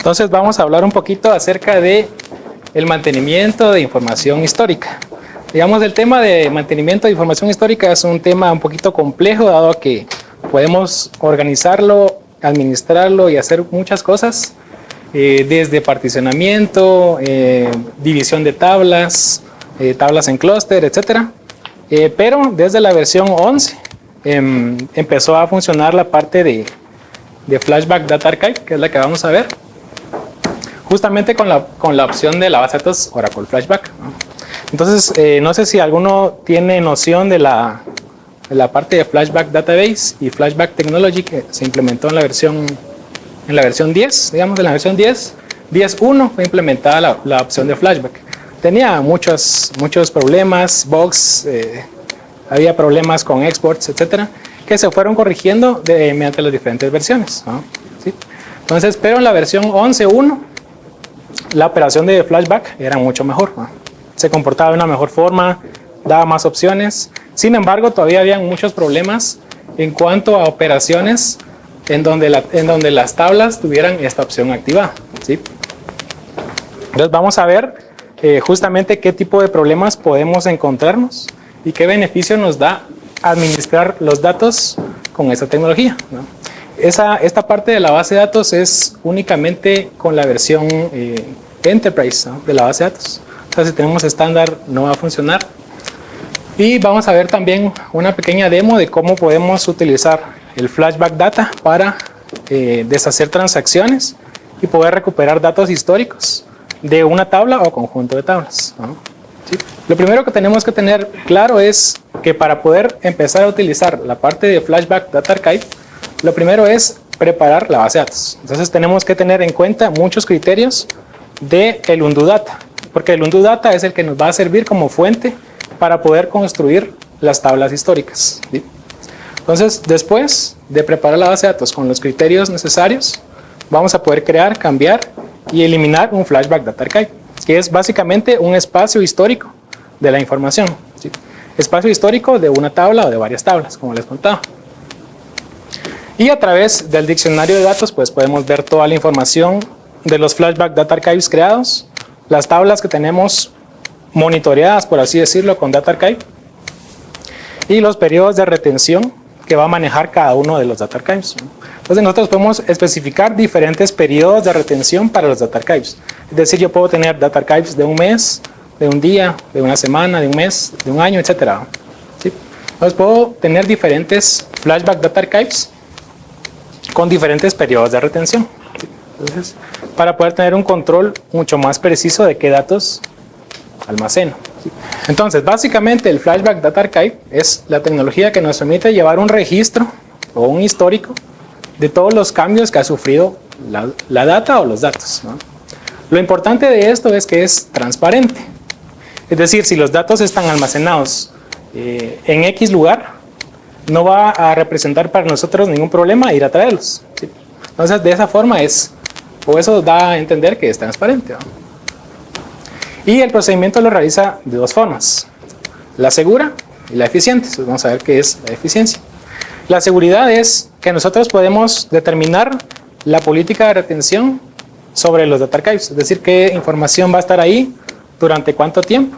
Entonces vamos a hablar un poquito acerca de el mantenimiento de información histórica. Digamos, el tema de mantenimiento de información histórica es un tema un poquito complejo, dado que podemos organizarlo, administrarlo y hacer muchas cosas, desde particionamiento, división de tablas, tablas en clúster, etc. Pero desde la versión 11 empezó a funcionar la parte de Flashback Data Archive, que es la que vamos a ver, justamente con la opción de la base de datos Oracle Flashback, ¿no? Entonces, no sé si alguno tiene noción de la parte de Flashback Database y Flashback Technology que se implementó en la versión 10, digamos, en la versión 10.1 fue implementada la opción de Flashback. Tenía muchos problemas, bugs, había problemas con exports, etcétera, que se fueron corrigiendo mediante las diferentes versiones, ¿no? ¿Sí? Entonces, pero en la versión 11.1 la operación de Flashback era mucho mejor, ¿no? Se comportaba de una mejor forma, daba más opciones. Sin embargo, todavía había muchos problemas en cuanto a operaciones en donde las tablas tuvieran esta opción activada, ¿sí? Entonces vamos a ver justamente qué tipo de problemas podemos encontrarnos y qué beneficio nos da administrar los datos con esta tecnología, ¿no? Esta parte de la base de datos es únicamente con la versión Enterprise, ¿no?, de la base de datos. O sea, si tenemos estándar no va a funcionar. Y vamos a ver también una pequeña demo de cómo podemos utilizar el Flashback Data para deshacer transacciones y poder recuperar datos históricos de una tabla o conjunto de tablas, ¿no? ¿Sí? Lo primero que tenemos que tener claro es que para poder empezar a utilizar la parte de Flashback Data Archive, lo primero es preparar la base de datos. Entonces tenemos que tener en cuenta muchos criterios del Undo Data, porque el Undo Data es el que nos va a servir como fuente para poder construir las tablas históricas, ¿sí? Entonces, después de preparar la base de datos con los criterios necesarios, vamos a poder crear, cambiar y eliminar un Flashback Data Archive, que es básicamente un espacio histórico de la información, ¿sí? Espacio histórico de una tabla o de varias tablas, como les contaba. Y a través del diccionario de datos, pues podemos ver toda la información de los Flashback Data Archives creados, las tablas que tenemos monitoreadas, por así decirlo, con Data Archive, y los periodos de retención que va a manejar cada uno de los Data Archives. Entonces nosotros podemos especificar diferentes periodos de retención para los Data Archives. Es decir, yo puedo tener Data Archives de un mes, de un día, de una semana, de un mes, de un año, etc., ¿sí? Entonces puedo tener diferentes Flashback Data Archives con diferentes periodos de retención, ¿sí? Entonces, para poder tener un control mucho más preciso de qué datos almaceno, ¿sí? Entonces, básicamente el Flashback Data Archive es la tecnología que nos permite llevar un registro o un histórico de todos los cambios que ha sufrido la data o los datos, ¿no? Lo importante de esto es que es transparente. Es decir, si los datos están almacenados en X lugar, no va a representar para nosotros ningún problema ir a traerlos, ¿sí? Entonces, de esa forma o eso da a entender que es transparente, ¿no? Y el procedimiento lo realiza de dos formas: la segura y la eficiente. Entonces, vamos a ver qué es la eficiencia. La seguridad es que nosotros podemos determinar la política de retención sobre los data archives, es decir, qué información va a estar ahí, durante cuánto tiempo.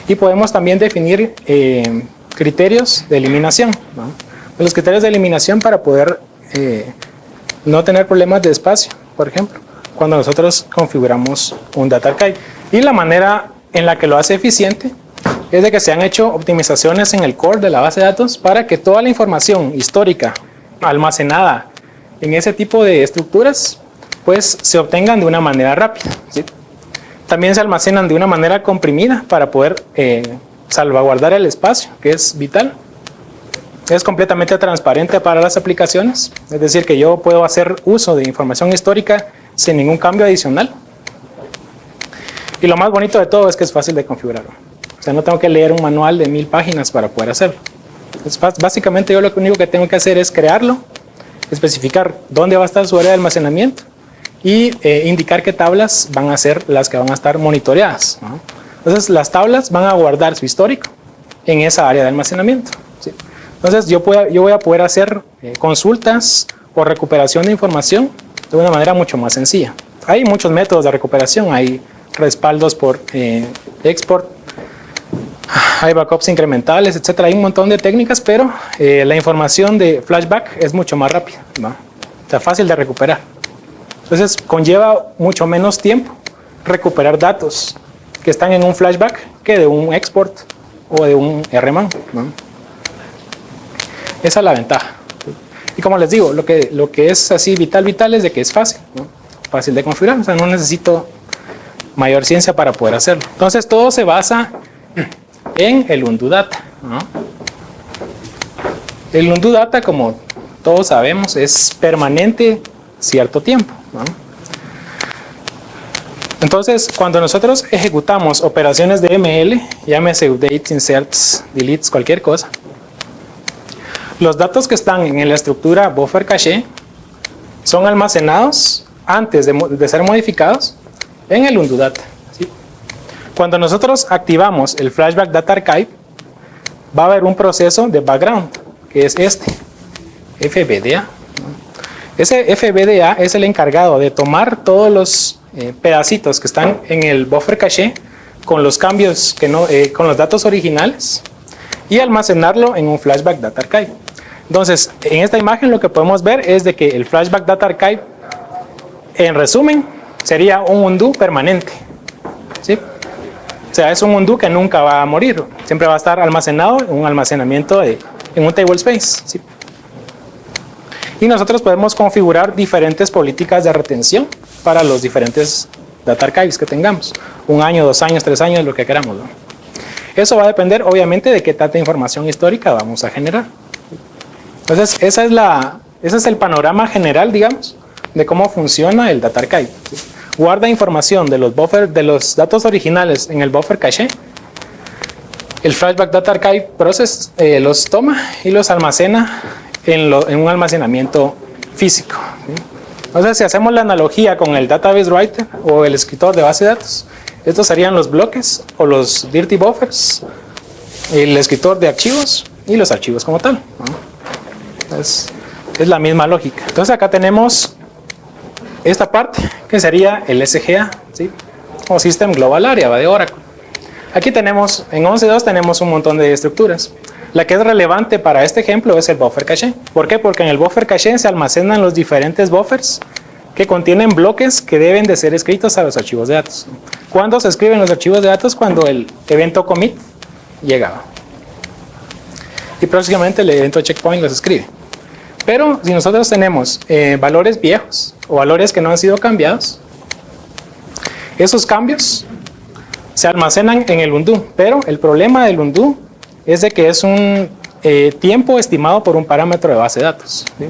Y podemos también definir criterios de eliminación, ¿no? Los criterios de eliminación para poder no tener problemas de espacio, por ejemplo, cuando nosotros configuramos un Data Archive. Y la manera en la que lo hace eficiente es de que se han hecho optimizaciones en el core de la base de datos para que toda la información histórica almacenada en ese tipo de estructuras pues se obtengan de una manera rápida, ¿sí? También se almacenan de una manera comprimida para poder salvaguardar el espacio, que es vital. Es completamente transparente para las aplicaciones, es decir, que yo puedo hacer uso de información histórica sin ningún cambio adicional. Y lo más bonito de todo es que es fácil de configurar. O sea, no tengo que leer un manual de 1000 páginas para poder hacerlo. Entonces, básicamente yo lo único que tengo que hacer es crearlo, especificar dónde va a estar su área de almacenamiento y indicar qué tablas van a ser las que van a estar monitoreadas, ¿no? Entonces las tablas van a guardar su histórico en esa área de almacenamiento, ¿sí? Entonces yo voy a poder hacer consultas o recuperación de información de una manera mucho más sencilla. Hay muchos métodos de recuperación, hay respaldos por export, hay backups incrementales, etcétera. Hay un montón de técnicas, pero la información de flashback es mucho más rápida, ¿no? O sea, fácil de recuperar. Entonces, conlleva mucho menos tiempo recuperar datos que están en un flashback que de un export o de un RMAN, ¿no? Esa es la ventaja. Y como les digo, lo que es así vital es de que es fácil, ¿no? Fácil de configurar, o sea, no necesito mayor ciencia para poder hacerlo. Entonces, todo se basa en el undo data, ¿no? El undo data, como todos sabemos, es permanente cierto tiempo, ¿no? Entonces, cuando nosotros ejecutamos operaciones de ML, llámese updates, inserts, deletes, cualquier cosa, los datos que están en la estructura buffer cache son almacenados antes de ser modificados en el undo data, ¿sí? Cuando nosotros activamos el flashback data archive, va a haber un proceso de background, que es este, FBDA. Ese FBDA es el encargado de tomar todos los pedacitos que están en el buffer cache con los cambios, con los datos originales, y almacenarlo en un flashback data archive. Entonces, en esta imagen lo que podemos ver es de que el flashback data archive, en resumen, sería un undo permanente, ¿sí? O sea, es un undo que nunca va a morir, siempre va a estar almacenado en un almacenamiento en un table space, ¿sí? Y nosotros podemos configurar diferentes políticas de retención para los diferentes data archives que tengamos. 1 año, 2 años, 3 años, lo que queramos, ¿no? Eso va a depender, obviamente, de qué tanta información histórica vamos a generar. Entonces, ese es el panorama general, digamos, de cómo funciona el data archive, ¿sí? Guarda información de los datos originales en el buffer cache. El flashback data archive process los toma y los almacena en un almacenamiento físico, ¿sí? Entonces, si hacemos la analogía con el database writer o el escritor de base de datos, estos serían los bloques o los dirty buffers, el escritor de archivos y los archivos como tal, ¿no? Es la misma lógica. Entonces, acá tenemos esta parte que sería el SGA, ¿sí? O System Global Area de Oracle. Aquí tenemos, en 11.2 tenemos un montón de estructuras. La que es relevante para este ejemplo es el buffer cache. ¿Por qué? Porque en el buffer cache se almacenan los diferentes buffers que contienen bloques que deben de ser escritos a los archivos de datos. ¿Cuándo se escriben los archivos de datos? Cuando el evento commit llega. Y próximamente el evento checkpoint los escribe. Pero si nosotros tenemos valores viejos o valores que no han sido cambiados, esos cambios se almacenan en el undo. Pero el problema del undo es de que es un tiempo estimado por un parámetro de base de datos, ¿sí?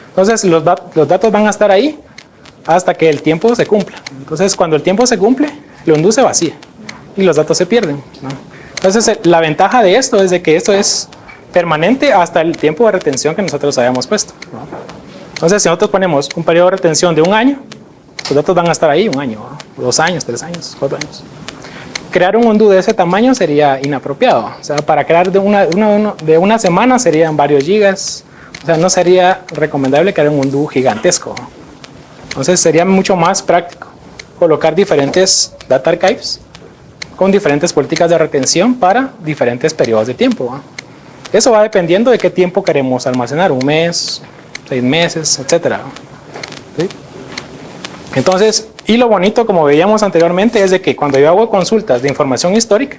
Entonces los datos van a estar ahí hasta que el tiempo se cumpla. Entonces, cuando el tiempo se cumple, el undo se vacía y los datos se pierden, ¿no? Entonces, la ventaja de esto es de que esto es permanente hasta el tiempo de retención que nosotros hayamos puesto, ¿no? Entonces, si nosotros ponemos un periodo de retención de 1 año, los datos van a estar ahí 1 año, ¿no? 2 años, 3 años, 4 años. Crear un undo de ese tamaño sería inapropiado. O sea, para crear de una semana serían varios gigas. O sea, no sería recomendable crear un undo gigantesco, ¿no? Entonces, sería mucho más práctico colocar diferentes data archives con diferentes políticas de retención para diferentes periodos de tiempo, ¿no? Eso va dependiendo de qué tiempo queremos almacenar, 1 mes, 6 meses, etcétera, ¿sí? Entonces, y lo bonito, como veíamos anteriormente, es de que cuando yo hago consultas de información histórica,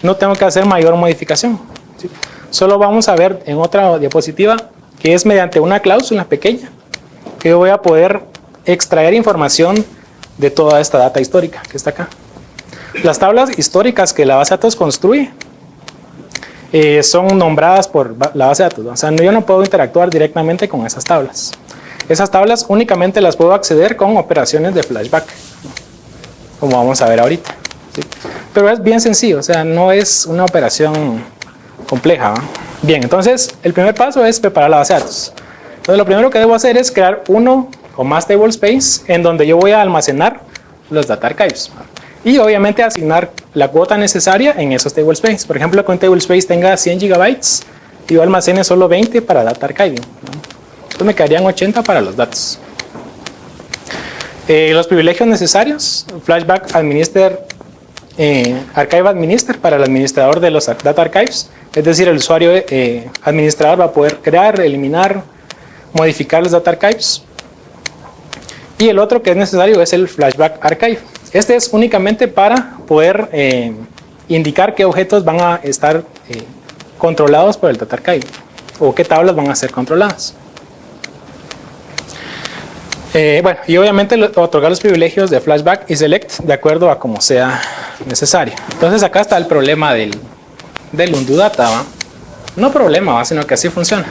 no tengo que hacer mayor modificación, ¿sí? Solo vamos a ver en otra diapositiva que es mediante una cláusula pequeña que yo voy a poder extraer información de toda esta data histórica que está acá. Las tablas históricas que la base de datos construye son nombradas por la base de datos, ¿no? O sea, yo no puedo interactuar directamente con esas tablas. Esas tablas únicamente las puedo acceder con operaciones de flashback, ¿no? Como vamos a ver ahorita, ¿sí? Pero es bien sencillo, o sea, no es una operación compleja, ¿no? Bien, entonces el primer paso es preparar la base de datos. Entonces lo primero que debo hacer es crear uno o más table space en donde yo voy a almacenar los data archives, ¿no? Y obviamente asignar la cuota necesaria en esos table space. Por ejemplo, que un table space tenga 100 gigabytes y yo almacene solo 20 para data archiving, ¿no? Entonces me quedarían 80 para los datos. Los privilegios necesarios, Flashback Administer, Archive Administer para el administrador de los Data Archives, es decir, el usuario administrador va a poder crear, eliminar, modificar los Data Archives. Y el otro que es necesario es el Flashback Archive. Este es únicamente para poder indicar qué objetos van a estar controlados por el Data Archive o qué tablas van a ser controladas. Bueno, y obviamente otorgar los privilegios de Flashback y Select de acuerdo a como sea necesario. Entonces acá está el problema del undo data, ¿va? No problema, ¿va? Sino que así funciona.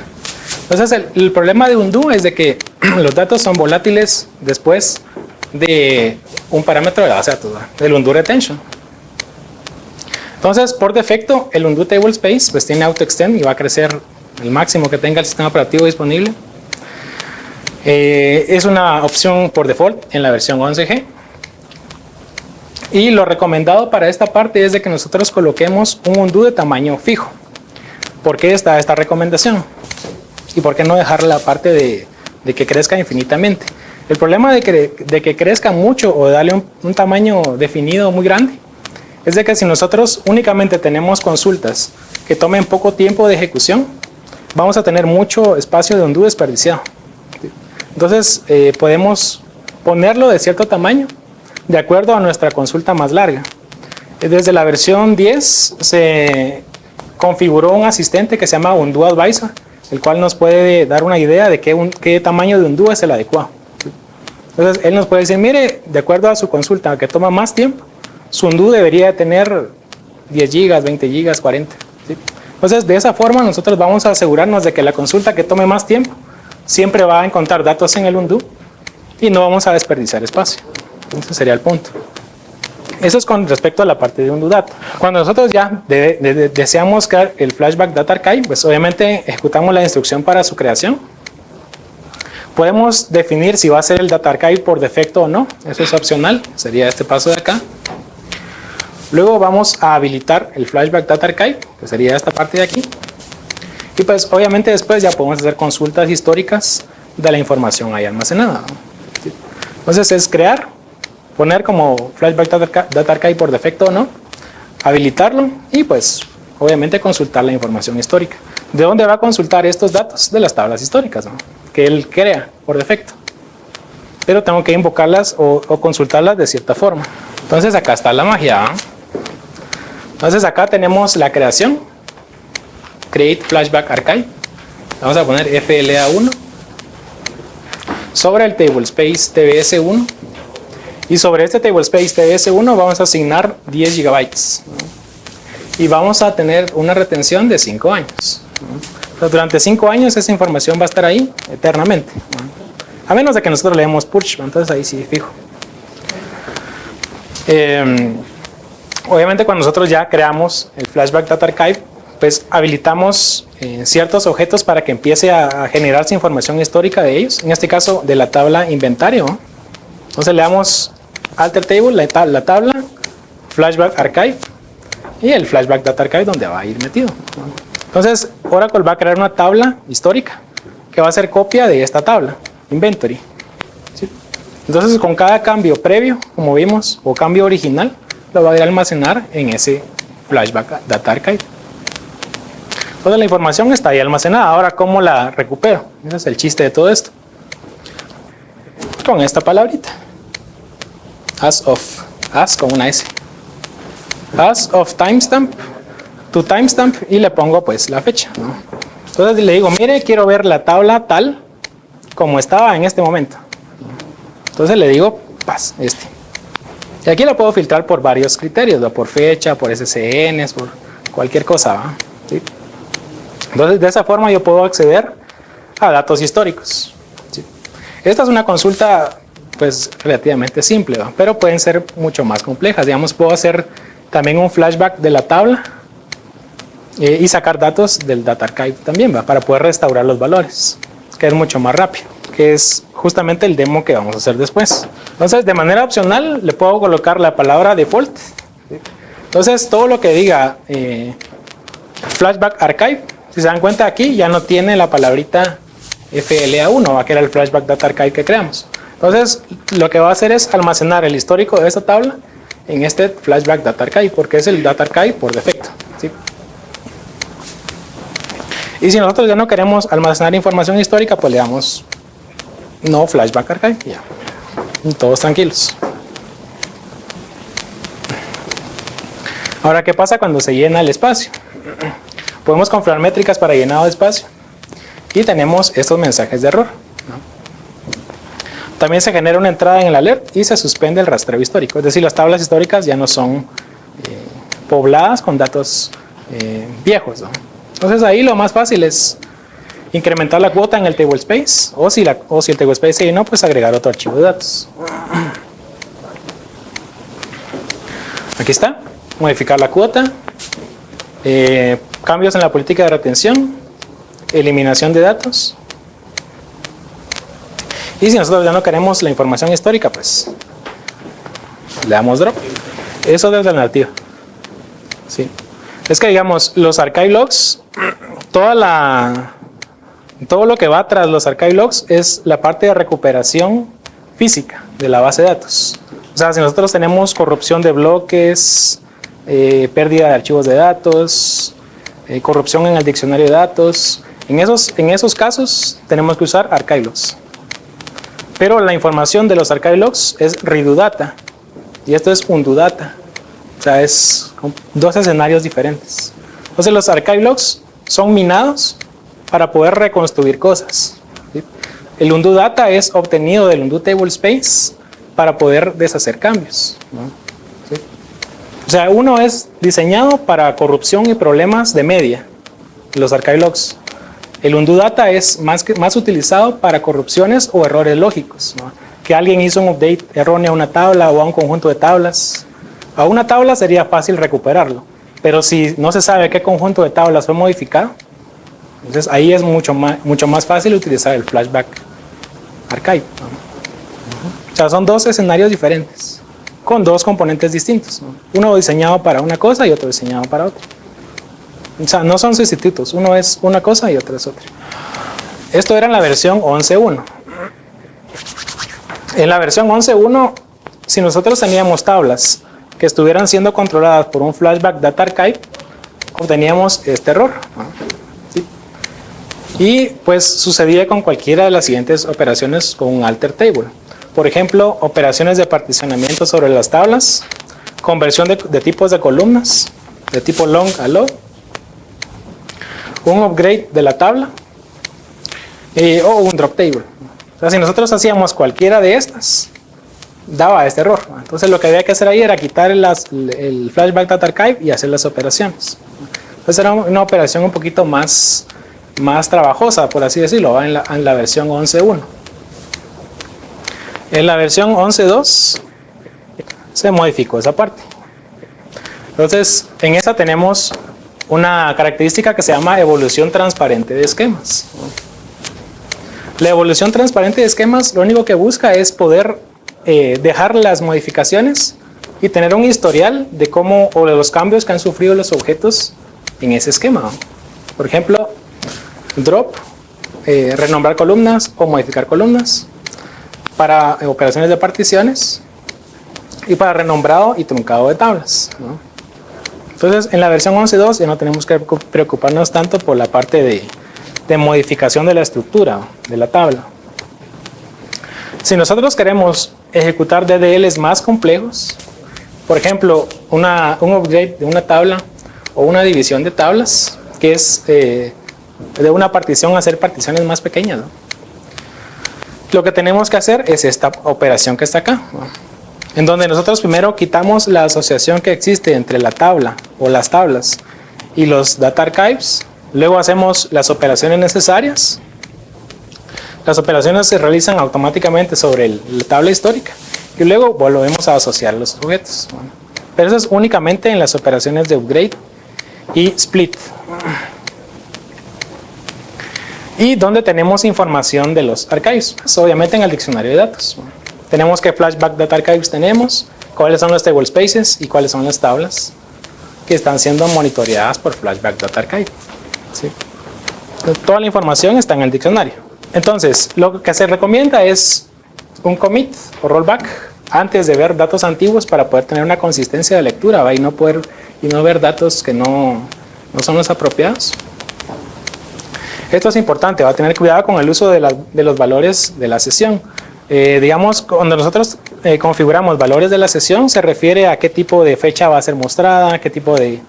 Entonces el problema de undo es de que los datos son volátiles después de un parámetro de la base de datos, ¿va? Del undo retention. Entonces por defecto el undo table space pues tiene auto extend y va a crecer el máximo que tenga el sistema operativo disponible. Es una opción por default en la versión 11G. Y lo recomendado para esta parte es de que nosotros coloquemos un undo de tamaño fijo. ¿Por qué está esta recomendación? ¿Y por qué no dejar la parte de que crezca infinitamente? El problema de que crezca mucho o darle un tamaño definido muy grande es de que si nosotros únicamente tenemos consultas que tomen poco tiempo de ejecución, vamos a tener mucho espacio de undo desperdiciado. Entonces podemos ponerlo de cierto tamaño de acuerdo a nuestra consulta más larga. Desde la versión 10 se configuró un asistente que se llama Undo Advisor, el cual nos puede dar una idea de qué tamaño de undo es el adecuado. Entonces él nos puede decir, mire, de acuerdo a su consulta que toma más tiempo, su undo debería tener 10 gigas, 20 gigas, 40. ¿Sí? Entonces de esa forma nosotros vamos a asegurarnos de que la consulta que tome más tiempo siempre va a encontrar datos en el undo y no vamos a desperdiciar espacio. Ese sería el punto. Eso es con respecto a la parte de undo data. Cuando nosotros ya deseamos crear el Flashback Data Archive, pues obviamente ejecutamos la instrucción para su creación. Podemos definir si va a ser el Data Archive por defecto o no. Eso es opcional, sería este paso de acá. Luego vamos a habilitar el Flashback Data Archive, que sería esta parte de aquí. Y pues obviamente después ya podemos hacer consultas históricas de la información ahí almacenada. Entonces es crear, poner como Flashback Data Archive por defecto o no, habilitarlo y pues obviamente consultar la información histórica. ¿De dónde va a consultar estos datos? De las tablas históricas, ¿no? Que él crea por defecto. Pero tengo que invocarlas o consultarlas de cierta forma. Entonces acá está la magia, ¿no? Entonces acá tenemos la creación. Create Flashback Archive. Vamos a poner FLA1 sobre el tablespace TBS1 y sobre este tablespace TBS1 vamos a asignar 10 gigabytes, ¿no? Y vamos a tener una retención de 5 años, ¿no? Entonces, durante 5 años esa información va a estar ahí eternamente, ¿no? A menos de que nosotros le demos purge, ¿no? Entonces ahí sí fijo. Obviamente cuando nosotros ya creamos el Flashback Data Archive, pues habilitamos ciertos objetos para que empiece a generarse información histórica de ellos, en este caso de la tabla inventario, ¿no? Entonces le damos alter table, la tabla, Flashback Archive y el Flashback Data Archive donde va a ir metido, ¿no? Entonces Oracle va a crear una tabla histórica que va a ser copia de esta tabla, inventory, ¿sí? Entonces con cada cambio previo, como vimos, o cambio original, lo va a ir a almacenar en ese Flashback Data Archive. Toda la información está ahí almacenada. Ahora, ¿cómo la recupero? Ese es el chiste de todo esto. Con esta palabrita. As con una S. As of timestamp, to timestamp, y le pongo pues la fecha, ¿no? Entonces le digo, mire, quiero ver la tabla tal como estaba en este momento. Entonces le digo, Y aquí lo puedo filtrar por varios criterios, ¿no? Por fecha, por SCNs, por cualquier cosa, ¿va? ¿Sí? Entonces de esa forma yo puedo acceder a datos históricos, ¿sí? Esta es una consulta pues relativamente simple, ¿va? Pero pueden ser mucho más complejas. Digamos, puedo hacer también un flashback de la tabla y sacar datos del Data Archive también, ¿va? Para poder restaurar los valores, que es mucho más rápido, que es justamente el demo que vamos a hacer después. Entonces de manera opcional le puedo colocar la palabra default, ¿sí? Entonces todo lo que diga Flashback Archive, si se dan cuenta aquí ya no tiene la palabrita FLA1, que era el Flashback Data Archive que creamos. Entonces, lo que va a hacer es almacenar el histórico de esta tabla en este Flashback Data Archive, porque es el Data Archive por defecto, ¿sí? Y si nosotros ya no queremos almacenar información histórica, pues le damos no Flashback Archive, ya. Todos tranquilos. Ahora, ¿qué pasa cuando se llena el espacio? Podemos configurar métricas para llenado de espacio y tenemos estos mensajes de error, ¿no? También se genera una entrada en el alert y se suspende el rastreo histórico, es decir, las tablas históricas ya no son pobladas con datos viejos, ¿no? Entonces ahí lo más fácil es incrementar la cuota en el table space, o si el table space se llenó, pues agregar otro archivo de datos. Aquí está, modificar la cuota, cambios en la política de retención, eliminación de datos. Y si nosotros ya no queremos la información histórica, pues le damos drop. Eso es la alternativa. Sí. Es que digamos, los archive logs, todo lo que va tras los archive logs es la parte de recuperación física de la base de datos. O sea, si nosotros tenemos corrupción de bloques, pérdida de archivos de datos, corrupción en el diccionario de datos, en esos casos tenemos que usar archive logs. Pero la información de los archive logs es redo data y esto es undo data. O sea, es dos escenarios diferentes. Entonces los archive logs son minados para poder reconstruir cosas, ¿sí? El undo data es obtenido del undo table space para poder deshacer cambios, ¿no? ¿Sí? O sea, uno es diseñado para corrupción y problemas de media, los archive logs. El undo data es más utilizado para corrupciones o errores lógicos, ¿no? Que alguien hizo un update erróneo a una tabla o a un conjunto de tablas. A una tabla sería fácil recuperarlo, pero si no se sabe qué conjunto de tablas fue modificado, entonces ahí es mucho más fácil utilizar el Flashback Archive, ¿no? O sea, son dos escenarios diferentes, con dos componentes distintos, ¿no? Uno diseñado para una cosa y otro diseñado para otra. O sea, no son sustitutos, uno es una cosa y otro es otra. Esto era en la versión 11.1. En la versión 11.1, si nosotros teníamos tablas que estuvieran siendo controladas por un Flashback Data Archive, obteníamos este error, ¿no? ¿Sí? Y pues sucedía con cualquiera de las siguientes operaciones con un alter table. Por ejemplo, operaciones de particionamiento sobre las tablas, conversión de tipos de columnas, de tipo long a log, un upgrade de la tabla o un drop table. O sea, si nosotros hacíamos cualquiera de estas, daba este error. Entonces lo que había que hacer ahí era quitar el Flashback Data Archive y hacer las operaciones. Entonces era una operación un poquito más trabajosa, por así decirlo, en la versión 11.1. En la versión 11.2 se modificó esa parte. Entonces en esa tenemos una característica que se llama evolución transparente de esquemas. La evolución transparente de esquemas lo único que busca es poder dejar las modificaciones y tener un historial de cómo o de los cambios que han sufrido los objetos en ese esquema. Por ejemplo, drop, renombrar columnas o modificar columnas para operaciones de particiones y para renombrado y truncado de tablas, ¿no? Entonces, en la versión 11.2 ya no tenemos que preocuparnos tanto por la parte de modificación de la estructura de la tabla. Si nosotros queremos ejecutar DDLs más complejos, por ejemplo, un upgrade de una tabla o una división de tablas, que es de una partición a hacer particiones más pequeñas, ¿no? Lo que tenemos que hacer es esta operación que está acá, ¿no? En donde nosotros primero quitamos la asociación que existe entre la tabla o las tablas y los data archives, luego hacemos las operaciones necesarias. Las operaciones se realizan automáticamente sobre la tabla histórica y luego volvemos a asociar los objetos. Pero eso es únicamente en las operaciones de upgrade y split. Y donde tenemos información de los archives, pues obviamente en el diccionario de datos. Tenemos qué Flashback Data Archives tenemos, cuáles son los table spaces y cuáles son las tablas que están siendo monitoreadas por Flashback Data Archive. ¿Sí? Toda la información está en el diccionario. Entonces, lo que se recomienda es un commit o rollback antes de ver datos antiguos para poder tener una consistencia de lectura, ¿va? Y no ver datos que no son los apropiados. Esto es importante, va a tener cuidado con el uso de los valores de la sesión. Digamos, cuando nosotros configuramos valores de la sesión, se refiere a qué tipo de fecha va a ser mostrada, qué tipo de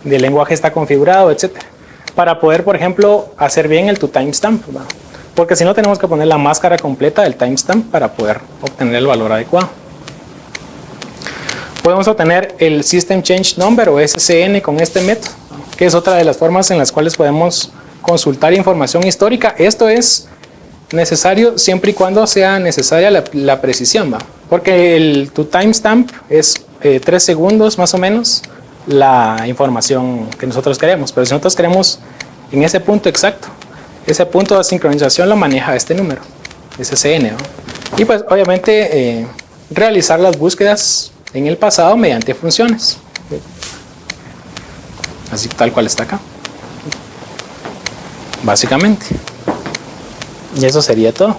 lenguaje está configurado, etc. Para poder, por ejemplo, hacer bien el toTimestamp, ¿va? Porque si no, tenemos que poner la máscara completa del timestamp para poder obtener el valor adecuado. Podemos obtener el System Change Number o SCN con este método, que es otra de las formas en las cuales podemos consultar información histórica. Esto es necesario siempre y cuando sea necesaria la precisión, ¿va? Porque el toTimestamp es 3 segundos más o menos la información que nosotros queremos, pero si nosotros queremos en ese punto exacto, ese punto de sincronización lo maneja este número, SCN, ¿no? Y pues obviamente realizar las búsquedas en el pasado mediante funciones, así tal cual está acá, básicamente. Y eso sería todo.